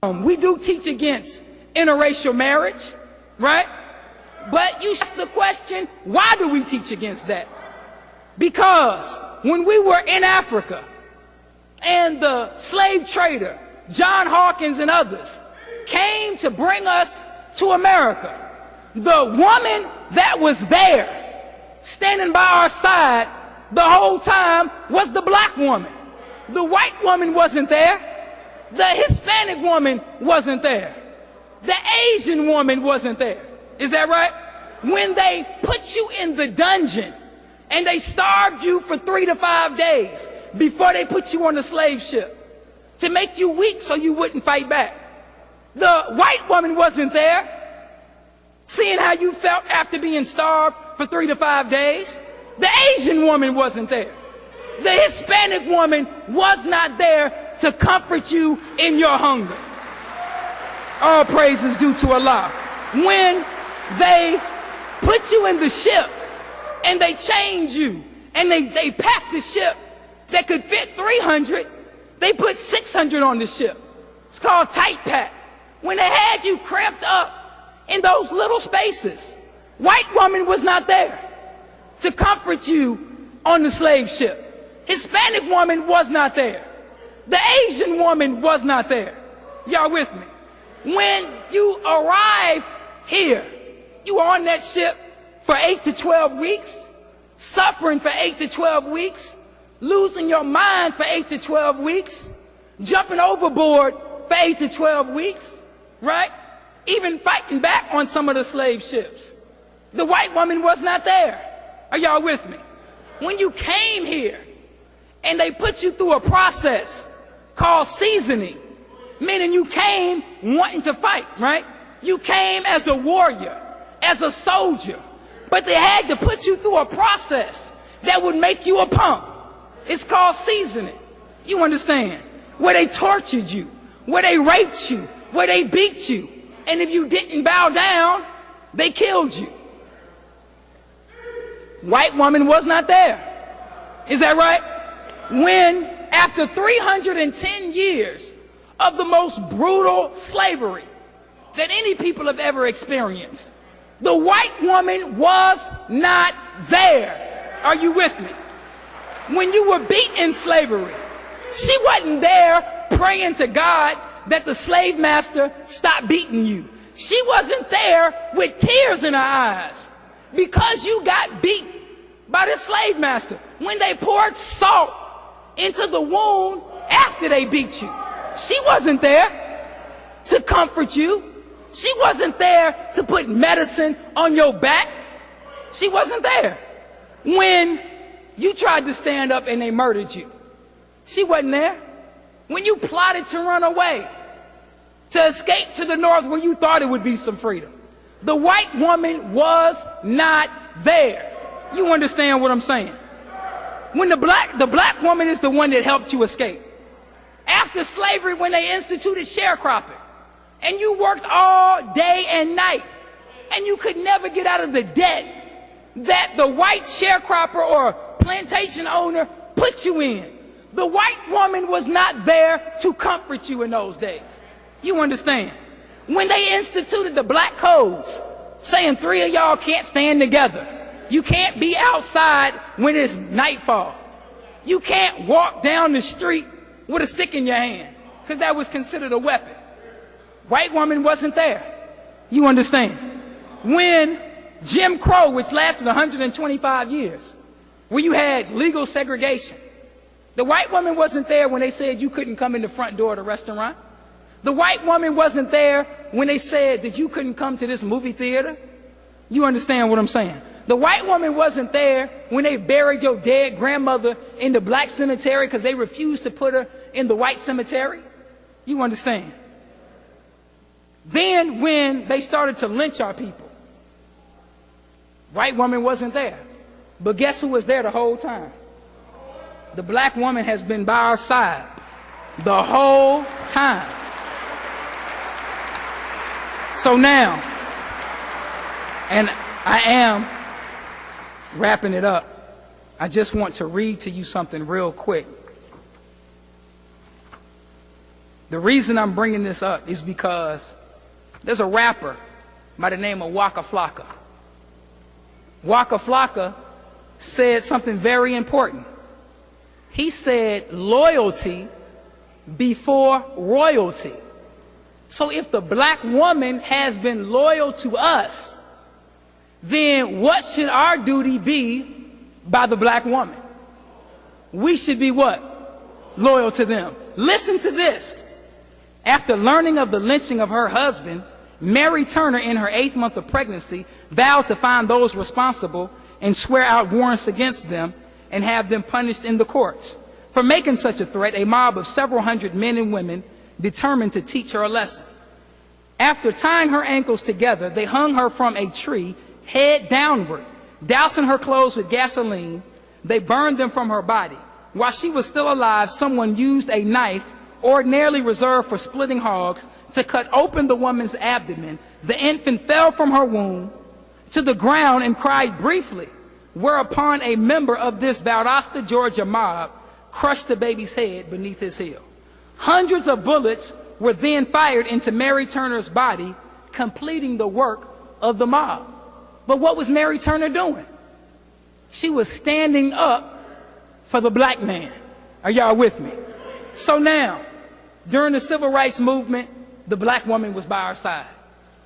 We do teach against interracial marriage, right? But you ask the question, why do we teach against that? Because when we were in Africa and the slave trader, John Hawkins and others, came to bring us to America, the woman that was there, standing by our side the whole time, was the black woman. The white woman wasn't there. The Hispanic woman wasn't there. The Asian woman wasn't there. Is that right? When they put you in the dungeon and they starved you for 3 to 5 days before they put you on the slave ship to make you weak so you wouldn't fight back. The white woman wasn't there, seeing how you felt after being starved for 3 to 5 days. The Asian woman wasn't there. The Hispanic woman was not there to comfort you in your hunger. All praise is due to Allah. When they put you in the ship and they change you and they pack the ship that could fit 300, they put 600 on the ship. It's called tight pack. When they had you cramped up in those little spaces, white woman was not there to comfort you on the slave ship. Hispanic woman was not there. The Asian woman was not there. Y'all with me? When you arrived here, you were on that ship for 8 to 12 weeks, suffering for 8 to 12 weeks, losing your mind for 8 to 12 weeks, jumping overboard for 8 to 12 weeks, right? Even fighting back on some of the slave ships. The white woman was not there. Are y'all with me? When you came here and they put you through a process called seasoning, meaning you came wanting to fight, right? You came as a warrior, as a soldier, but they had to put you through a process that would make you a punk. It's called seasoning. You understand? Where they tortured you, where they raped you, where they beat you, and if you didn't bow down, they killed you. White woman was not there. Is that right? When, after 310 years of the most brutal slavery that any people have ever experienced, the white woman was not there. Are you with me? When you were beaten in slavery, she wasn't there praying to God that the slave master stopped beating you. She wasn't there with tears in her eyes because you got beat by the slave master. When they poured salt into the wound after they beat you, she wasn't there to comfort you. She wasn't there to put medicine on your back. She wasn't there when you tried to stand up and they murdered you. She wasn't there when you plotted to run away, to escape to the north where you thought it would be some freedom. The white woman was not there. You understand what I'm saying? When the black woman is the one that helped you escape. After slavery, when they instituted sharecropping, and you worked all day and night, and you could never get out of the debt that the white sharecropper or plantation owner put you in. The white woman was not there to comfort you in those days. You understand? When they instituted the black codes, saying 3 of y'all can't stand together. You can't be outside when it's nightfall. You can't walk down the street with a stick in your hand, because that was considered a weapon. White woman wasn't there. You understand? When Jim Crow, which lasted 125 years, where you had legal segregation, the white woman wasn't there when they said you couldn't come in the front door of the restaurant. The white woman wasn't there when they said that you couldn't come to this movie theater. You understand what I'm saying? The white woman wasn't there when they buried your dead grandmother in the black cemetery because they refused to put her in the white cemetery. You understand? Then when they started to lynch our people, white woman wasn't there. But guess who was there the whole time? The black woman has been by our side the whole time. So now, and I am wrapping it up, I just want to read to you something real quick. The reason I'm bringing this up is because there's a rapper by the name of Waka Flocka. Waka Flocka said something very important. He said loyalty before royalty. So if the black woman has been loyal to us, then what should our duty be by the black woman? We should be what? Loyal to them. Listen to this. After learning of the lynching of her husband, Mary Turner, in her 8th month of pregnancy, vowed to find those responsible and swear out warrants against them and have them punished in the courts. For making such a threat, a mob of several hundred men and women determined to teach her a lesson. After tying her ankles together, they hung her from a tree, head downward, dousing her clothes with gasoline. They burned them from her body. While she was still alive, someone used a knife, ordinarily reserved for splitting hogs, to cut open the woman's abdomen. The infant fell from her womb to the ground and cried briefly, whereupon a member of this Valdosta, Georgia mob crushed the baby's head beneath his heel. Hundreds of bullets were then fired into Mary Turner's body, completing the work of the mob. But what was Mary Turner doing? She was standing up for the black man. Are y'all with me? So now, during the civil rights movement, the black woman was by our side.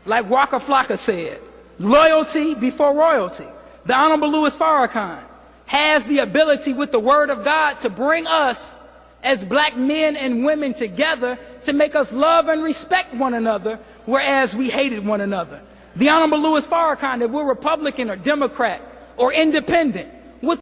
Like Waka Flocka said, loyalty before royalty. The Honorable Louis Farrakhan has the ability with the word of God to bring us as black men and women together to make us love and respect one another, whereas we hated one another. The Honorable Louis Farrakhan, that we're Republican or Democrat or independent,